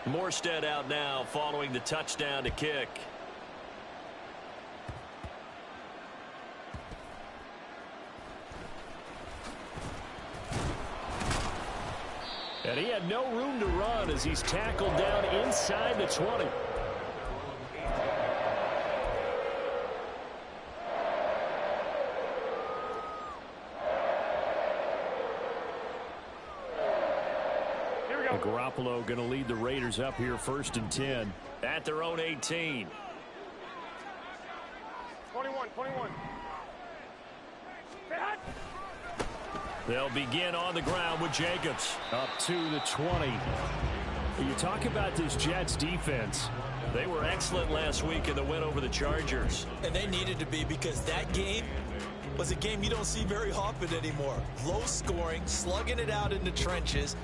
Morstead out now following the touchdown to kick. And he had no room to run as he's tackled down inside the 20. Garoppolo going to lead the Raiders up here 1st and 10 at their own 18. 21. They'll begin on the ground with Jacobs. Up to the 20. You talk about this Jets defense. They were excellent last week in the win over the Chargers. And they needed to be, because that game was a game you don't see very often anymore. Low scoring, slugging it out in the trenches.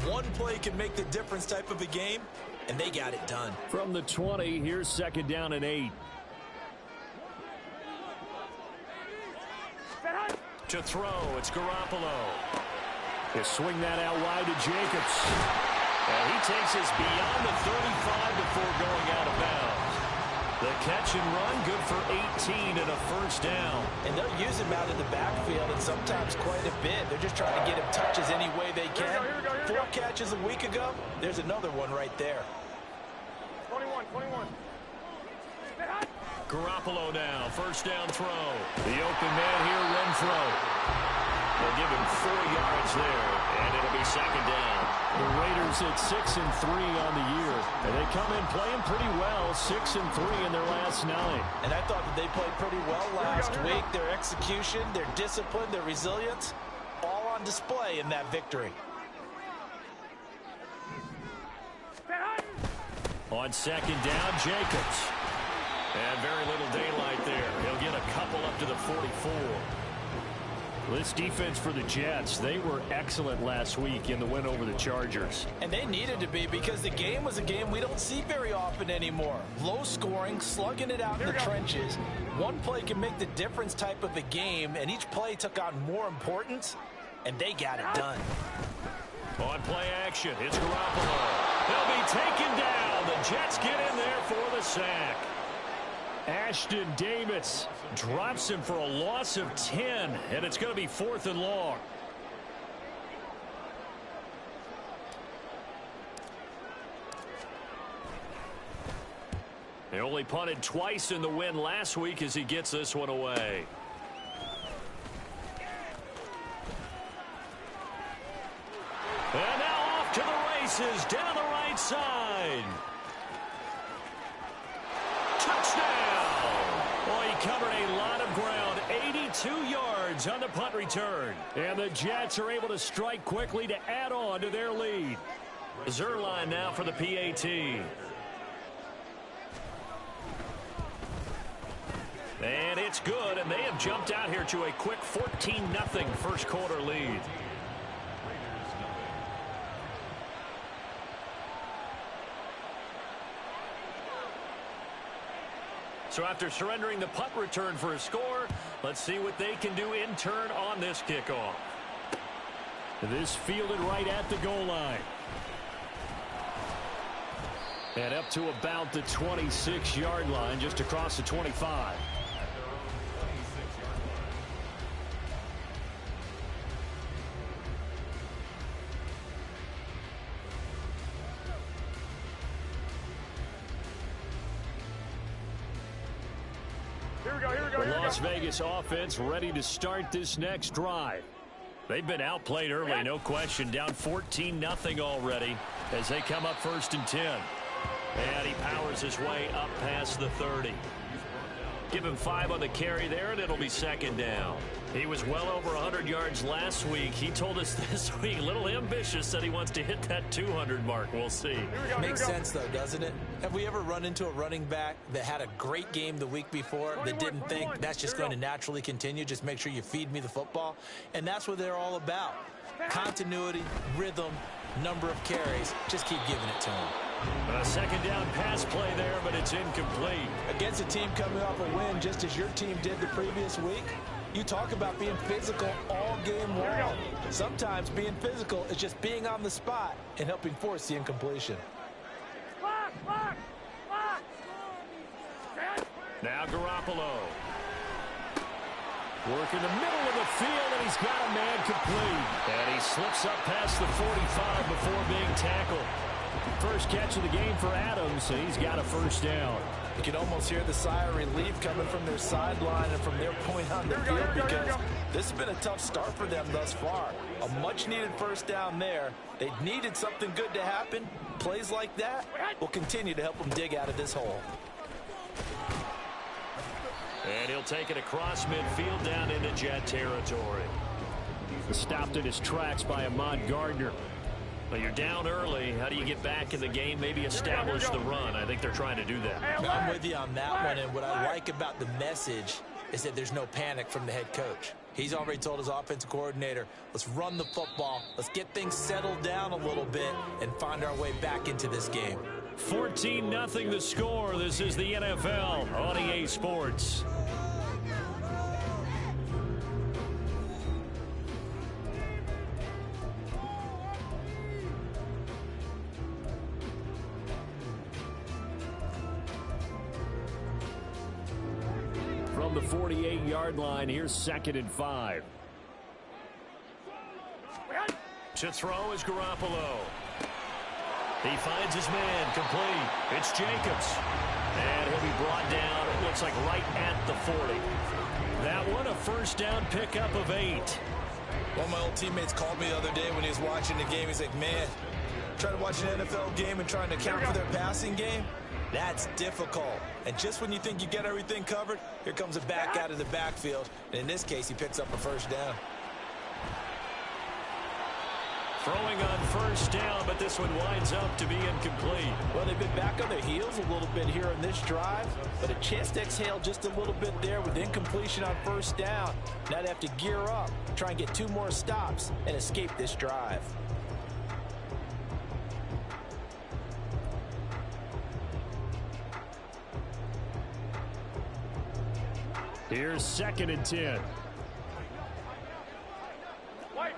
One play can make the difference type of a game, and they got it done. From the 20, here's 2nd down and 8. To throw, it's Garoppolo. They swing that out wide to Jacobs. And he takes us beyond the 35 before going out of bounds. The catch and run, good for 18 and a 1st down. And they'll use him out in the backfield, and sometimes quite a bit. They're just trying to get him touches any way they can. 4 catches a week ago. There's another one right there. 21. Garoppolo now, 1st down throw. The open man here, Renfro. They'll give him 4 yards there, and it'll be 2nd down. The Raiders at 6-3 on the year, and they come in playing pretty well, 6-3 in their last 9. And I thought that they played pretty well last week. Their execution, their discipline, their resilience, all on display in that victory. On 2nd down, Jacobs. And very little daylight there. He'll get a couple up to the 44. This defense for the Jets, they were excellent last week in the win over the Chargers. And they needed to be, because the game was a game we don't see very often anymore. Low scoring, slugging it out in the trenches. One play can make the difference type of a game, and each play took on more importance, and they got it done. On play action, it's Garoppolo. He'll be taken down. The Jets get in there for the sack. Ashton Davis drops him for a loss of 10, and it's going to be 4th and long. They only punted twice in the win last week as he gets this one away. And now off to the races down the right side. Touchdown! Boy, he covered a lot of ground. 82 yards on the punt return. And the Jets are able to strike quickly to add on to their lead. Zerline now for the PAT. And it's good, and they have jumped out here to a quick 14-0 first quarter lead. So after surrendering the punt return for a score, let's see what they can do in turn on this kickoff. This fielded right at the goal line. And up to about the 26-yard line, just across the 25. The Las Vegas offense ready to start this next drive. They've been outplayed early, no question. Down 14-0 already as they come up 1st and 10. And he powers his way up past the 30. Give him 5 on the carry there, and it'll be 2nd down. He was well over 100 yards last week. He told us this week, a little ambitious, that he wants to hit that 200 mark. We'll see. Makes sense, though, doesn't it? Have we ever run into a running back that had a great game the week before that didn't think that's just going to naturally continue? Just make sure you feed me the football. And that's what they're all about. Continuity, rhythm, number of carries. Just keep giving it to them. A 2nd down pass play there, but it's incomplete. Against a team coming off a win just as your team did the previous week, you talk about being physical all game long. Sometimes being physical is just being on the spot and helping force the incompletion. Now Garoppolo. Work in the middle of the field, and he's got a man complete. And he slips up past the 45 before being tackled. First catch of the game for Adams, and he's got a first down. You can almost hear the sigh of relief coming from their sideline and from their point on the field because this has been a tough start for them thus far. A much-needed first down there. They needed something good to happen. Plays like that will continue to help them dig out of this hole. And he'll take it across midfield down into Jet territory. Stopped in his tracks by Ahmad Gardner. Well, you're down early. How do you get back in the game? Maybe establish the run. I think they're trying to do that. I'm with you on that one, and what I like about the message is that there's no panic from the head coach. He's already told his offensive coordinator, let's run the football, let's get things settled down a little bit and find our way back into this game. 14-0 the score. This is the NFL on EA Sports. From the 48-yard line, here's 2nd and 5. To throw is Garoppolo. He finds his man complete. It's Jacobs. And he'll be brought down, it looks like right at the 40. That one, a first down pickup of 8. One of my old teammates called me the other day when he was watching the game. He's like, man, trying to watch an NFL game and trying to account for their passing game? That's difficult. And just when you think you get everything covered, here comes a back out of the backfield. And in this case, he picks up a first down. Throwing on first down, but this one winds up to be incomplete. Well, they've been back on their heels a little bit here in this drive, but a chance to exhale just a little bit there with incompletion on first down. Now they have to gear up, try and get 2 more stops, and escape this drive. Here's 2nd and 10. Wait.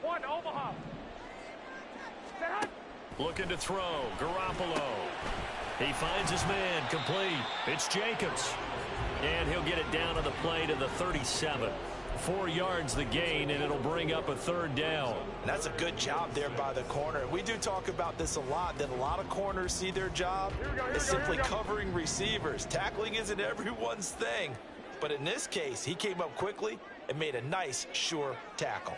One, Omaha. Looking to throw. Garoppolo. He finds his man complete. It's Jacobs. And he'll get it down to the play to the 37. 4 yards the gain, and it'll bring up a 3rd down. That's a good job there by the corner. We do talk about this a lot, that a lot of corners see their job as simply covering receivers. Tackling isn't everyone's thing. But in this case, he came up quickly and made a nice, sure tackle.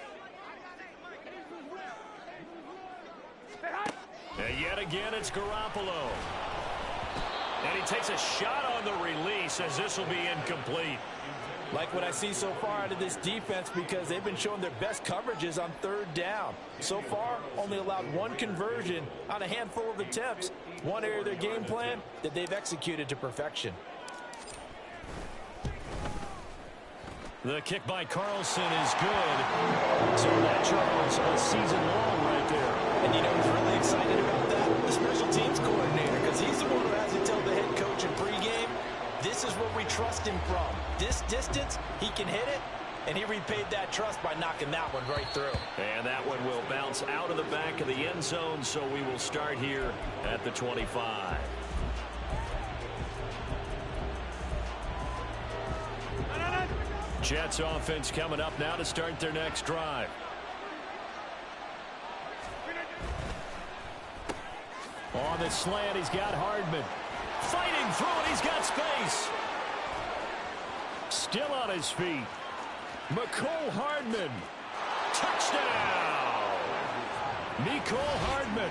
And yet again, it's Garoppolo. And he takes a shot on the release as this will be incomplete. Like what I see so far out of this defense because they've been showing their best coverages on 3rd down. So far, only allowed 1 conversion on a handful of attempts. One area of their game plan that they've executed to perfection. The kick by Carlson is good. So that Charles all season long right there. And you know who's really excited about that? The special teams coordinator, because he's the one who has to tell the head coach in pregame, this is what we trust him from. This distance, he can hit it, and he repaid that trust by knocking that one right through. And that one will bounce out of the back of the end zone, so we will start here at the 25. Jets offense coming up now to start their next drive. On the slant, he's got Hardman. Fighting through it, he's got space. Still on his feet. Mecole Hardman. Touchdown! Mecole Hardman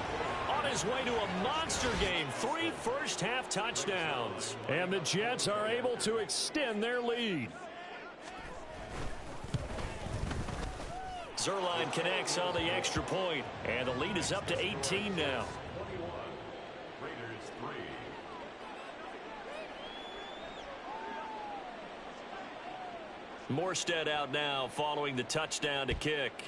on his way to a monster game. 3 first-half touchdowns. And the Jets are able to extend their lead. Zerline connects on the extra point, and the lead is up to 18 now. Morstead out now following the touchdown to kick.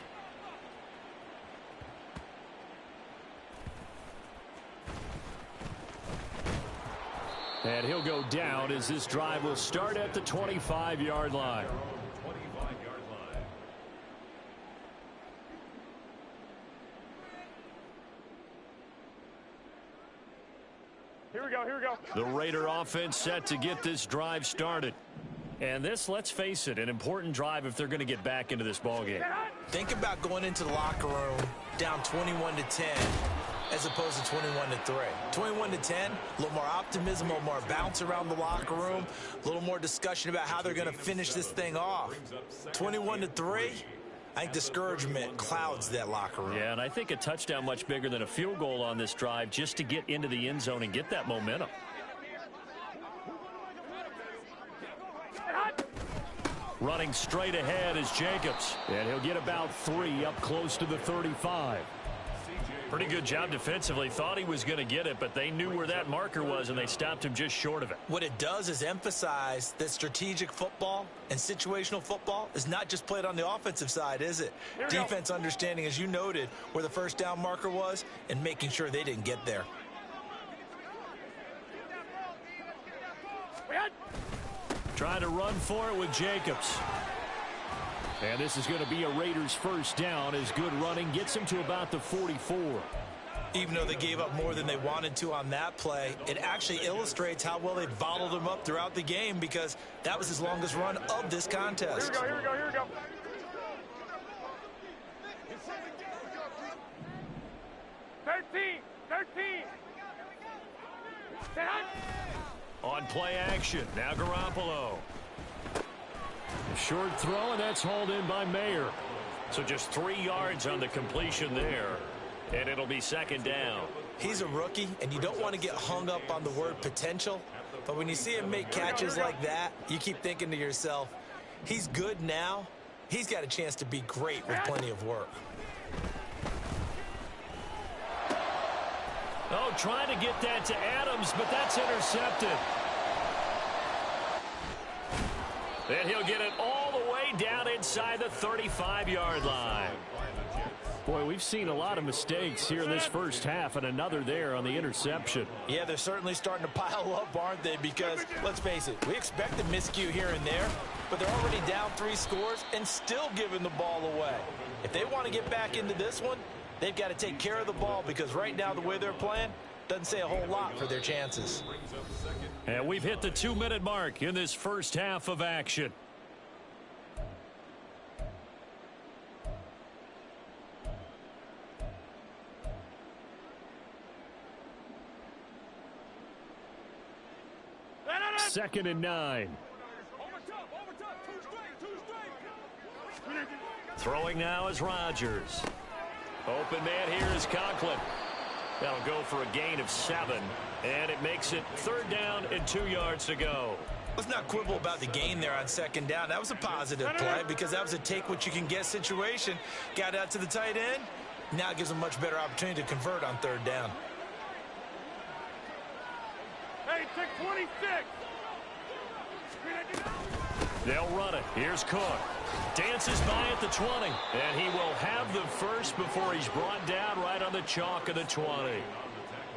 And he'll go down as this drive will start at the 25-yard line. we go, here we go. The Raider offense set to get this drive started. And this, let's face it, an important drive if they're going to get back into this ballgame. Think about going into the locker room down 21-10 as opposed to 21-3. 21-10, a little more optimism, a little more bounce around the locker room, a little more discussion about how they're going to finish this thing off. 21-3, I think discouragement clouds that locker room. Yeah, and I think a touchdown much bigger than a field goal on this drive just to get into the end zone and get that momentum. Running straight ahead is Jacobs, and he'll get about 3 up close to the 35. Pretty good job defensively. Thought he was going to get it, but they knew where that marker was, and they stopped him just short of it. What it does is emphasize that strategic football and situational football is not just played on the offensive side, is it? Defense understanding, as you noted, where the first down marker was and making sure they didn't get there. Trying to run for it with Jacobs. And this is going to be a Raiders first down as good running gets him to about the 44. Even though they gave up more than they wanted to on that play, it actually illustrates how well they bottled them up throughout the game because that was his longest run of this contest. Here we go, here we go. 13. On play action, now Garoppolo. A short throw, and that's hauled in by Mayer. So just 3 yards on the completion there, and it'll be second down. He's a rookie, and you don't want to get hung up on the word potential, but when you see him make catches like that, you keep thinking to yourself, he's good now. He's got a chance to be great with plenty of work. Oh, trying to get that to Adams, but that's intercepted. And he'll get it all the way down inside the 35-yard line. Boy, we've seen a lot of mistakes here in this first half, and another there on the interception. Yeah, they're certainly starting to pile up, aren't they? Because, let's face it, we expect a miscue here and there, but they're already down 3 scores and still giving the ball away. If they want to get back into this one, they've got to take care of the ball because right now the way they're playing doesn't say a whole lot for their chances. And we've hit the 2-minute mark in this first half of action. Second and 9. Throwing now is Rodgers. Open man here is Conklin. That'll go for a gain of 7, and it makes it 3rd down and 2 yards to go. Let's not quibble about the gain there on 2nd down. That was a positive play because that was a take-what-you-can-get situation. Got out to the tight end. Now it gives them a much better opportunity to convert on 3rd down. Hey, 626. They'll run it. Here's Cook. Dances by at the 20. And he will have the first before he's brought down right on the chalk of the 20.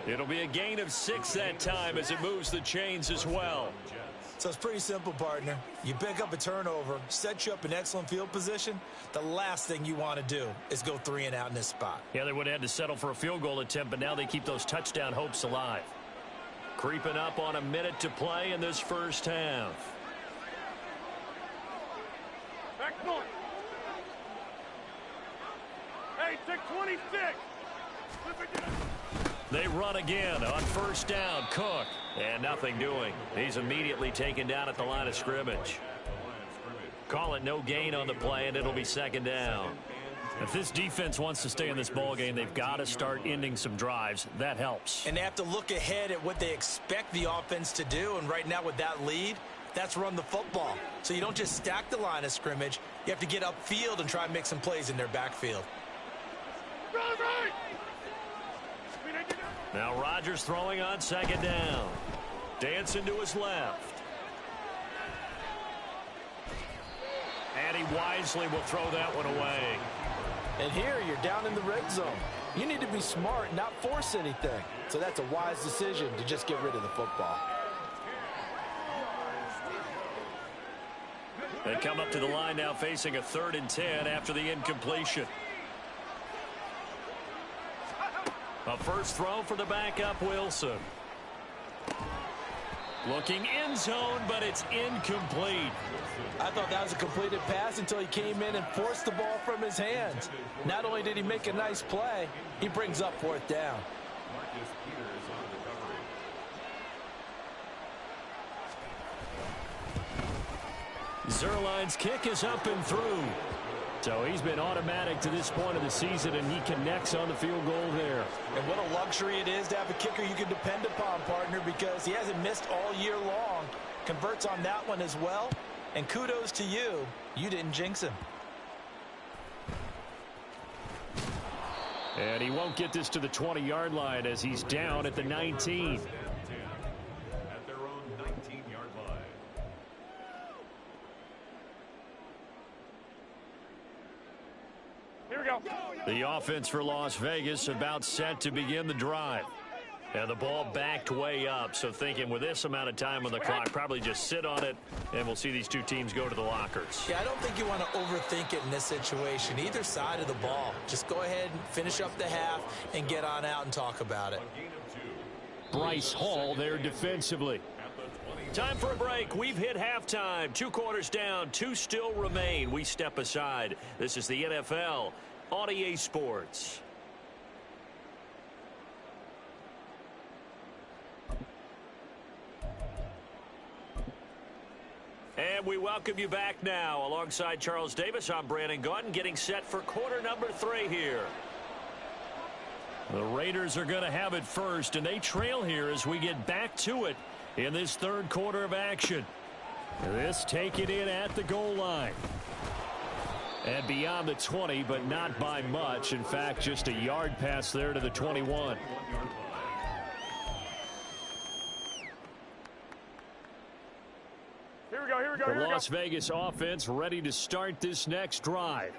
It'll be a gain of 6 that time as it moves the chains as well. So it's pretty simple, partner. You pick up a turnover, set you up in excellent field position. The last thing you want to do is go 3 and out in this spot. Yeah, they would have had to settle for a field goal attempt, but now they keep those touchdown hopes alive. Creeping up on a minute to play in this first half. Excellent. Hey, 626. They run again on 1st down. Cook. And nothing doing. He's immediately taken down at the line of scrimmage. Call it no gain on the play, and it'll be 2nd down. If this defense wants to stay in this ballgame, they've got to start ending some drives. That helps. And they have to look ahead at what they expect the offense to do. And right now with that lead, that's run the football. So you don't just stack the line of scrimmage. You have to get upfield and try and make some plays in their backfield. Now Rodgers throwing on 2nd down. Dancing to his left. And he wisely will throw that one away. And here you're down in the red zone. You need to be smart and not force anything. So that's a wise decision to just get rid of the football. They come up to the line now facing a 3rd and 10 after the incompletion. A first throw for the backup Wilson. Looking end zone, but it's incomplete. I thought that was a completed pass until he came in and forced the ball from his hands. Not only did he make a nice play, he brings up 4th down. Zerline's kick is up and through. So he's been automatic to this point of the season, and he connects on the field goal there. And what a luxury it is to have a kicker you can depend upon, partner, because he hasn't missed all year long. Converts on that one as well. And kudos to you. You didn't jinx him. And he won't get this to the 20-yard line as he's down at the 19. At their own 19-yard line. Here we go. The offense for Las Vegas about set to begin the drive. And the ball backed way up, so thinking with this amount of time on the clock, probably just sit on it, and we'll see these two teams go to the lockers. Yeah, I don't think you want to overthink it in this situation. Either side of the ball. Just go ahead and finish up the half and get on out and talk about it. Bryce Hall there defensively. Time for a break. We've hit halftime. 2 quarters down, 2 still remain. We step aside. This is the NFL on EA Sports. And we welcome you back now. Alongside Charles Davis, I'm Brandon Gaudin, getting set for quarter number 3 here. The Raiders are going to have it first, and they trail here as we get back to it in this 3rd quarter of action. This taken in at the goal line. And beyond the 20, but not by much. In fact, just a yard pass there to the 21. The Las Vegas offense ready to start this next drive.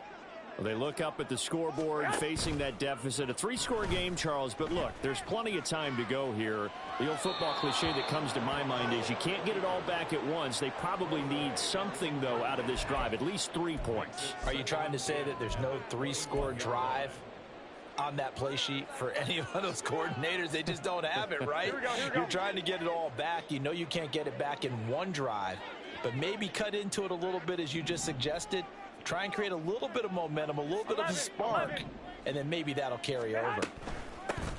They look up at the scoreboard facing that deficit. A 3-score game, Charles, but look, there's plenty of time to go here. The old football cliche that comes to my mind is you can't get it all back at once. They probably need something, though, out of this drive, at least 3 points. Are you trying to say that there's no 3-score drive on that play sheet for any of those coordinators? They just don't have it, right? Here we go. You're trying to get it all back. You know you can't get it back in one drive, but maybe cut into it a little bit as you just suggested. Try and create a little bit of momentum, a little bit of a spark, and then maybe that'll carry over.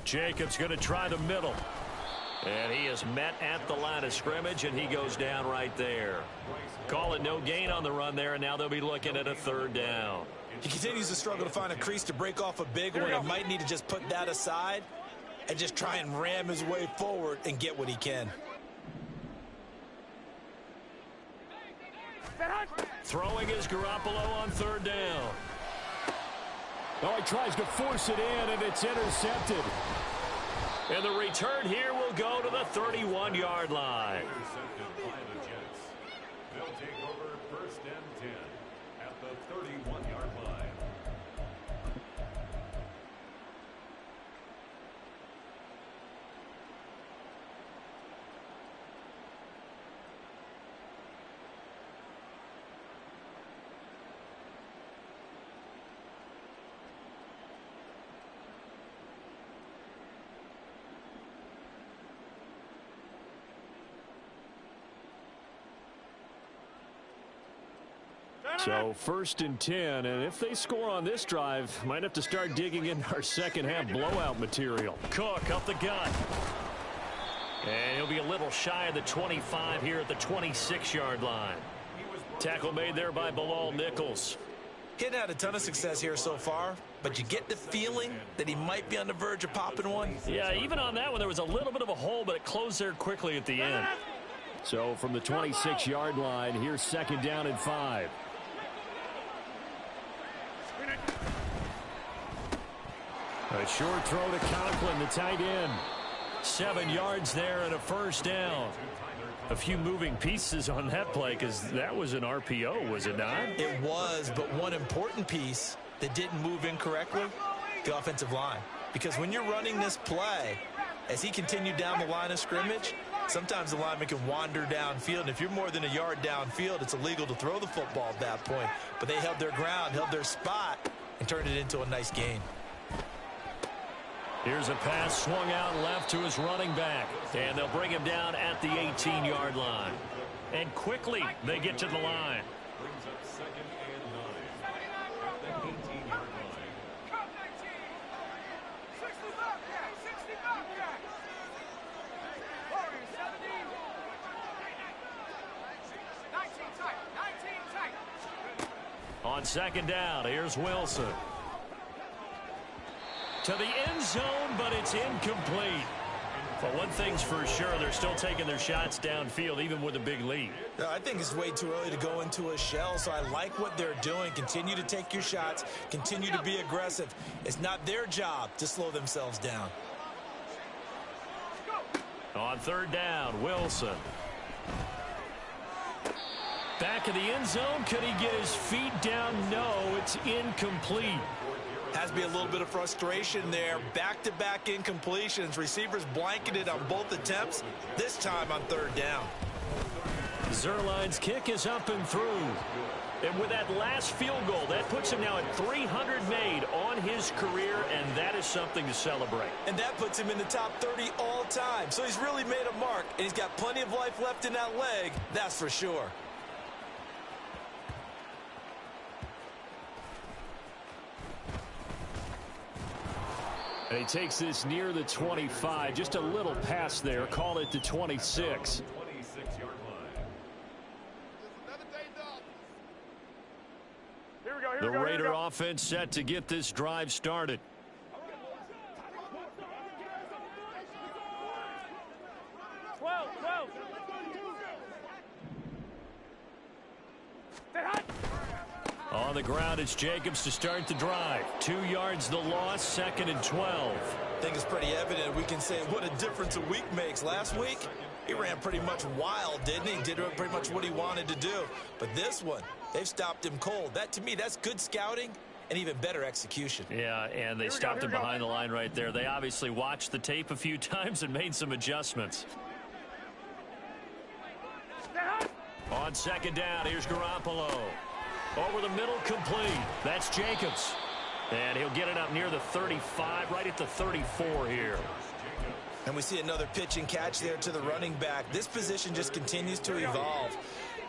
Jacobs going to try the middle. And he is met at the line of scrimmage, and he goes down right there. Call it no gain on the run there, and now they'll be looking at a 3rd down. He continues to struggle to find a crease to break off a big one, and might need to just put that aside and just try and ram his way forward and get what he can. Throwing is Garoppolo on 3rd down. Oh, he tries to force it in, and it's intercepted. And the return here will go to the 31-yard line. Intercepted by the Jets. They'll take over 1st and 10 at the 31-yard line. So 1st and 10, and if they score on this drive, might have to start digging in our second half blowout material. Cook up the gut. And he'll be a little shy of the 25 here at the 26-yard line. Tackle made there by Bilal Nichols. He hadn't had a ton of success here so far, but you get the feeling that he might be on the verge of popping one. Yeah, even on that one, there was a little bit of a hole, but it closed there quickly at the end. So from the 26-yard line, here's 2nd down and 5. A short throw to Conklin, the tight end. 7 yards there and a 1st down. A few moving pieces on that play because that was an RPO, was it not? It was, but one important piece that didn't move incorrectly, the offensive line. Because when you're running this play, as he continued down the line of scrimmage, sometimes the lineman can wander downfield, and if you're more than a yard downfield, it's illegal to throw the football at that point. But they held their ground, held their spot, and turned it into a nice gain. Here's a pass swung out left to his running back. And they'll bring him down at the 18-yard line. And quickly they get to the line. Brings up 2nd and 9 at the 18-yard line. On 2nd down, here's Wilson. To the end zone, but it's incomplete. But one thing's for sure, they're still taking their shots downfield, even with a big lead. I think it's way too early to go into a shell, so I like what they're doing. Continue to take your shots. Continue to be aggressive. It's not their job to slow themselves down. On 3rd down, Wilson. Back of the end zone. Could he get his feet down? No, it's incomplete. Has to be a little bit of frustration there. Back-to-back incompletions. Receivers blanketed on both attempts, this time on 3rd down. Zerline's kick is up and through. And with that last field goal, that puts him now at 300 made on his career, and that is something to celebrate. And that puts him in the top 30 all time. So he's really made a mark, and he's got plenty of life left in that leg, that's for sure. And he takes this near the 25. Just a little pass there. Call it the 26. 26-yard line. The Raider offense set to get this drive started. On the ground, it's Jacobs to start the drive. 2 yards the loss, 2nd and 12. I think it's pretty evident. We can say what a difference a week makes. Last week, he ran pretty much wild, didn't he? Did pretty much what he wanted to do. But this one, they've stopped him cold. That, to me, that's good scouting and even better execution. Yeah, and they stopped him behind the line right there. They obviously watched the tape a few times and made some adjustments. On 2nd down, here's Garoppolo. Over the middle, complete. That's Jacobs. And he'll get it up near the 35, right at the 34 here. And we see another pitch and catch there to the running back. This position just continues to evolve.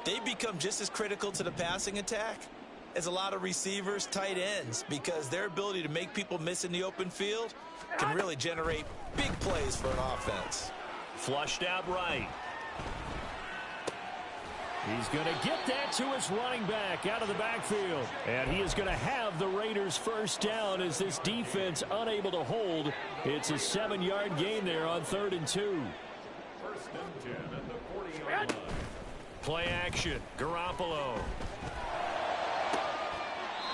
They become just as critical to the passing attack as a lot of receivers, tight ends, because their ability to make people miss in the open field can really generate big plays for an offense. Flushed out right. He's going to get that to his running back out of the backfield. And he is going to have the Raiders first down as this defense unable to hold. It's a 7-yard gain there on 3rd and 2. 1st and 10 at the 40-yard line. Play action. Garoppolo.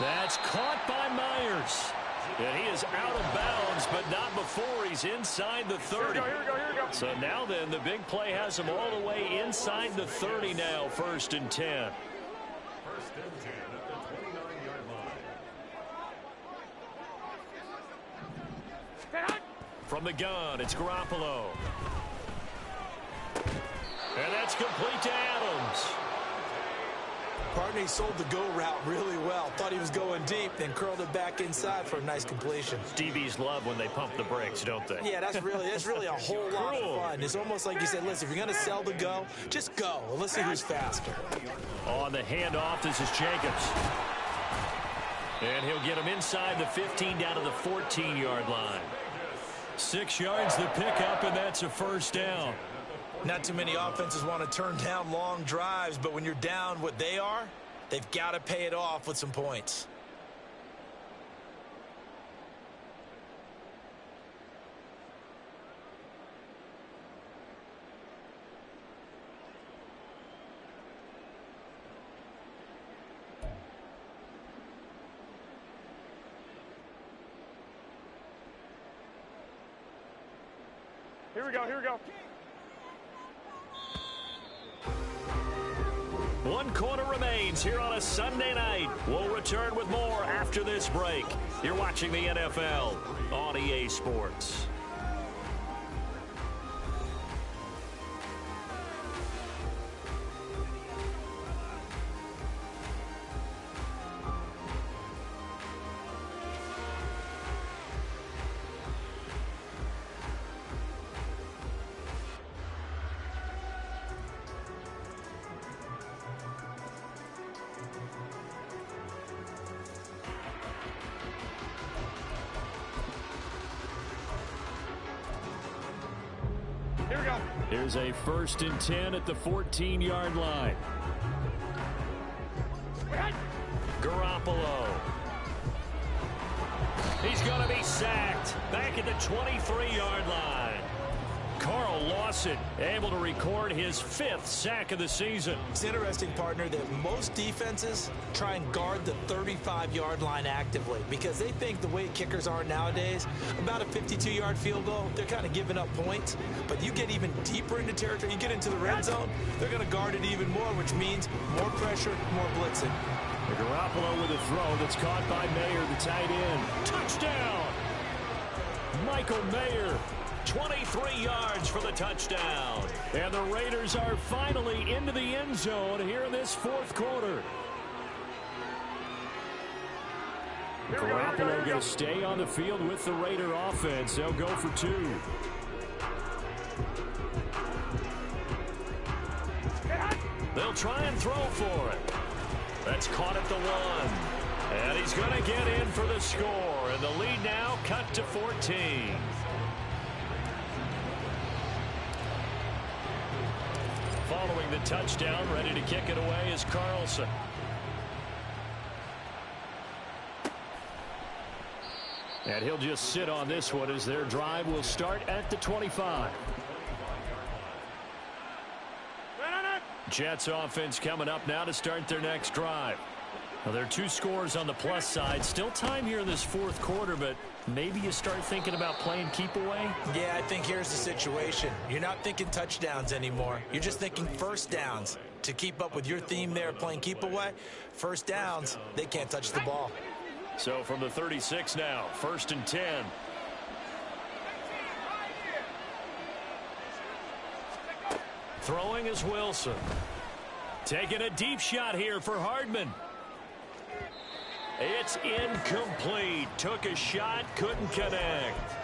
That's caught by Myers. And he is out of bounds, but not before he's inside the 30. Here we go. So now then, the big play has him all the way inside the 30 now, 1st and 10. 1st and 10 at the 29-yard line. From the gun, it's Garoppolo. And that's complete to Adams. Partner, he sold the go route really well. Thought he was going deep, then curled it back inside for a nice completion. DBs love when they pump the brakes, don't they? Yeah, that's really a whole lot of fun. It's almost like you said, listen, if you're going to sell the go, just go. And let's see who's faster. On the handoff, this is Jacobs. And he'll get him inside the 15 down to the 14-yard line. 6 yards the pickup, and that's a first down. Not too many offenses want to turn down long drives, but when you're down what they are, they've got to pay it off with some points. Here we go. 1 quarter remains here on a Sunday night. We'll return with more after this break. You're watching the NFL on EA Sports. Here's a 1st and 10 at the 14-yard line. Garoppolo. He's going to be sacked back at the 23-yard line. Carl Lawson able to record his 5th sack of the season. It's interesting, partner, that most defenses try and guard the 35-yard line actively because they think the way kickers are nowadays, about a 52-yard field goal, they're kind of giving up points. But you get even deeper into territory, you get into the red zone, they're going to guard it even more, which means more pressure, more blitzing. Garoppolo with a throw that's caught by Mayer, the tight end. Touchdown! Michael Mayer, 23 yards for the touchdown. And the Raiders are finally into the end zone here in this 4th quarter. Garoppolo going to stay on the field with the Raider offense. They'll go for 2. They'll try and throw for it. That's caught at the 1. And he's going to get in for the score. And the lead now cut to 14. Following the touchdown, ready to kick it away is Carlson. And he'll just sit on this one as their drive will start at the 25. Jets offense coming up now to start their next drive. Now, there are 2 scores on the plus side. Still time here in this 4th quarter, but maybe you start thinking about playing keep away? Yeah, I think here's the situation. You're not thinking touchdowns anymore. You're just thinking first downs. To keep up with your theme there, playing keep away, first downs, they can't touch the ball. So from the 36 now, 1st and 10. Throwing is Wilson. Taking a deep shot here for Hardman. It's incomplete. Took a shot, couldn't connect.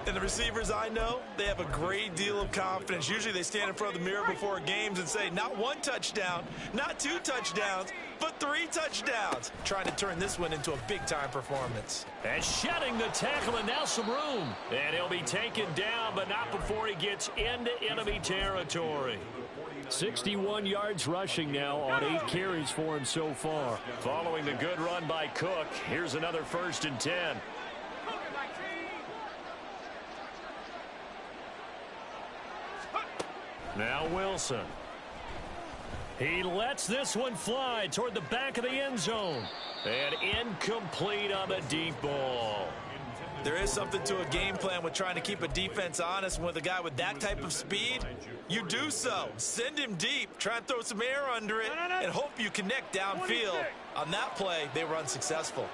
And the receivers I know, they have a great deal of confidence. Usually they stand in front of the mirror before games and say, not 1 touchdown, not 2 touchdowns, but 3 touchdowns. Trying to turn this one into a big-time performance. And shedding the tackle, and now some room. And he'll be taken down, but not before he gets into enemy territory. 61 yards rushing now on 8 carries for him so far. Following the good run by Cook, here's another 1st and 10. Now Wilson. He lets this one fly toward the back of the end zone. And incomplete on the deep ball. There is something to a game plan with trying to keep a defense honest. With a guy with that type of speed, you do so. Send him deep. Try and throw some air under it and hope you connect downfield. On that play, they were unsuccessful.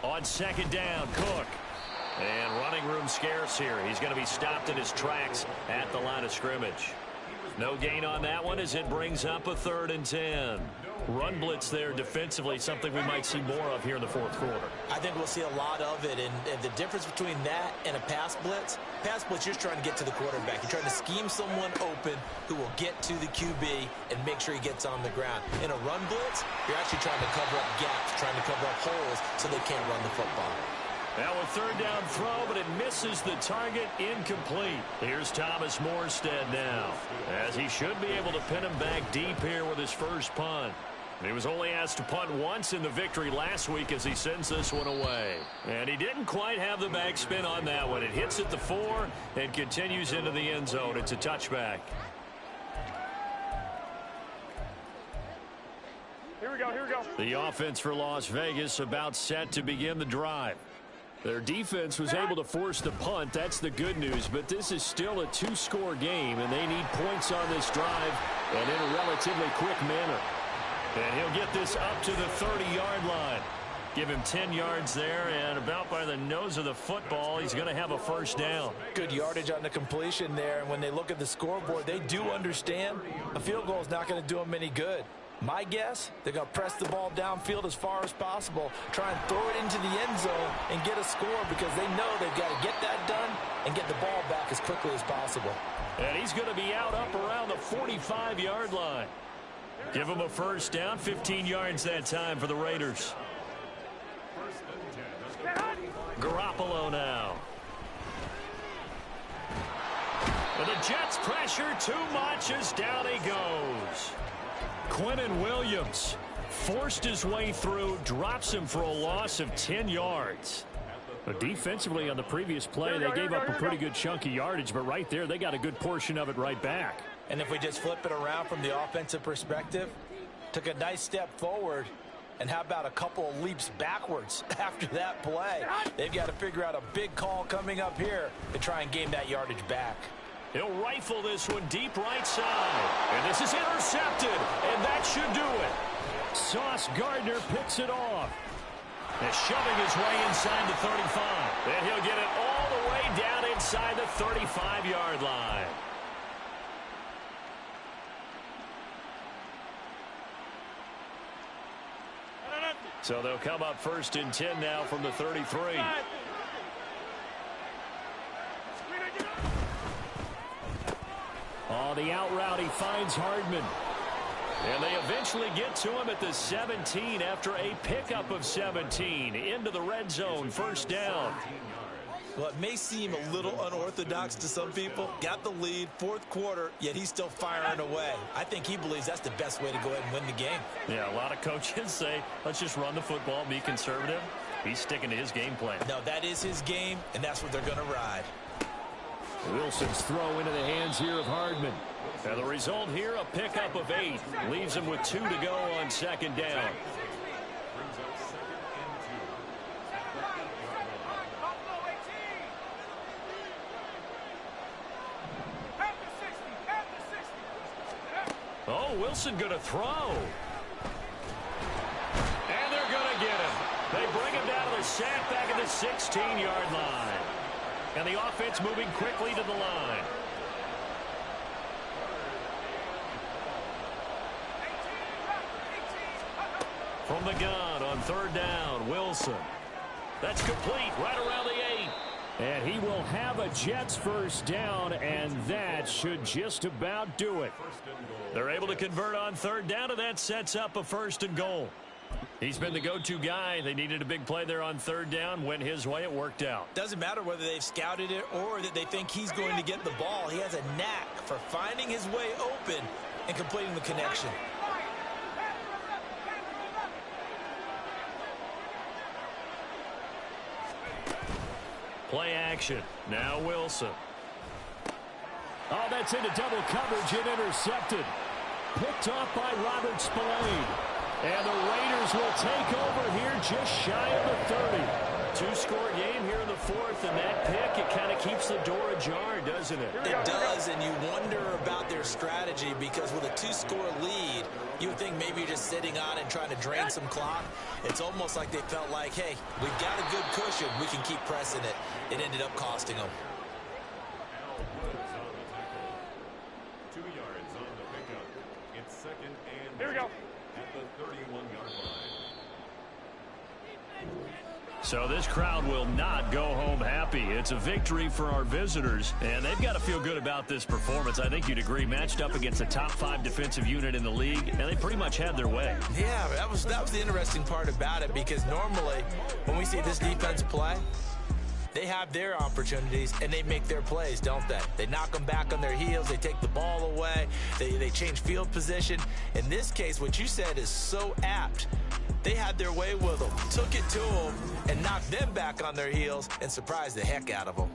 On 2nd down, Cook. And running room scarce here. He's going to be stopped in his tracks at the line of scrimmage. No gain on that one as it brings up a 3rd and 10. Run blitz there defensively, something we might see more of here in the 4th quarter. I think we'll see a lot of it, and the difference between that and a pass blitz, you're just trying to get to the quarterback. You're trying to scheme someone open who will get to the QB and make sure he gets on the ground. In a run blitz, you're actually trying to cover up gaps, trying to cover up holes so they can't run the football. Now a 3rd down throw, but it misses the target, incomplete. Here's Thomas Morstead now, as he should be able to pin him back deep here with his first punt. He was only asked to punt once in the victory last week as he sends this one away. And he didn't quite have the backspin on that one. It hits at the 4 and continues into the end zone. It's a touchback. Here we go, here we go. The offense for Las Vegas about set to begin the drive. Their defense was able to force the punt. That's the good news. But this is still a 2-score game, and they need points on this drive and in a relatively quick manner. And he'll get this up to the 30-yard line. Give him 10 yards there, and about by the nose of the football, he's going to have a 1st down. Good yardage on the completion there, and when they look at the scoreboard, they do understand a field goal is not going to do them any good. My guess, they're going to press the ball downfield as far as possible, try and throw it into the end zone and get a score because they know they've got to get that done and get the ball back as quickly as possible. And he's going to be out up around the 45-yard line. Give him a 1st down, 15 yards that time for the Raiders. Garoppolo now. And the Jets pressure too much as down he goes. Quinnen Williams forced his way through, drops him for a loss of 10 yards. But defensively on the previous play, they gave up a pretty good chunk of yardage, but right there, they got a good portion of it right back. And if we just flip it around from the offensive perspective, took a nice step forward, and how about a couple of leaps backwards after that play? They've got to figure out a big call coming up here to try and gain that yardage back. He'll rifle this one deep right side. And this is intercepted, and that should do it. Sauce Gardner picks it off. And shoving his way inside the 35. And he'll get it all the way down inside the 35-yard line. So they'll come up 1st and 10 now from the 33. Oh, the out route, he finds Hardman. And they eventually get to him at the 17 after a pickup of 17 into the red zone, 1st down. Well, it may seem a little unorthodox to some people. Got the lead, 4th quarter, yet he's still firing away. I think he believes that's the best way to go ahead and win the game. Yeah, a lot of coaches say, let's just run the football, be conservative. He's sticking to his game plan. No, that is his game, and that's what they're going to ride. Wilson's throw into the hands here of Hardman. And the result here, a pickup of 8. Leaves him with 2 to go on 2nd down. Oh, Wilson going to throw. And they're going to get him. They bring him down to the sack back at the 16-yard line. And the offense moving quickly to the line. From the gun on 3rd down, Wilson. That's complete right around the 8. And he will have a Jets 1st down, and that should just about do it. They're able to convert on 3rd down, and that sets up a 1st and goal. He's been the go-to guy. They needed a big play there on 3rd down. Went his way. It worked out. Doesn't matter whether they've scouted it or that they think he's going to get the ball. He has a knack for finding his way open and completing the connection. Play action. Now Wilson. Oh, that's into double coverage and intercepted. Picked off by Robert Spillane. And the Raiders will take over here just shy of the 30. 2-score game here in the 4th, and that pick, it kind of keeps the door ajar, doesn't it? It does, and you wonder about their strategy because with a 2-score lead, you would think maybe you're just sitting on and trying to drain some clock. It's almost like they felt like, hey, we've got a good cushion. We can keep pressing it. It ended up costing them. 2 yards on the pickup. It's 2nd and Here we go. At the 31-yard line. So this crowd will not go home happy. It's a victory for our visitors, and they've got to feel good about this performance. I think you'd agree, matched up against a top 5 defensive unit in the league, and they pretty much had their way. Yeah, that was the interesting part about it because normally when we see this defense play, they have their opportunities and they make their plays, don't they? They knock them back on their heels. They take the ball away. They change field position. In this case, what you said is so apt. They had their way with them, took it to them, and knocked them back on their heels and surprised the heck out of them.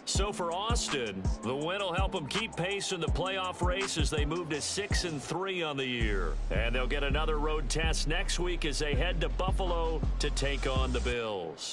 So for Austin, the win will help them keep pace in the playoff race as they move to 6-3 on the year. And they'll get another road test next week as they head to Buffalo to take on the Bills.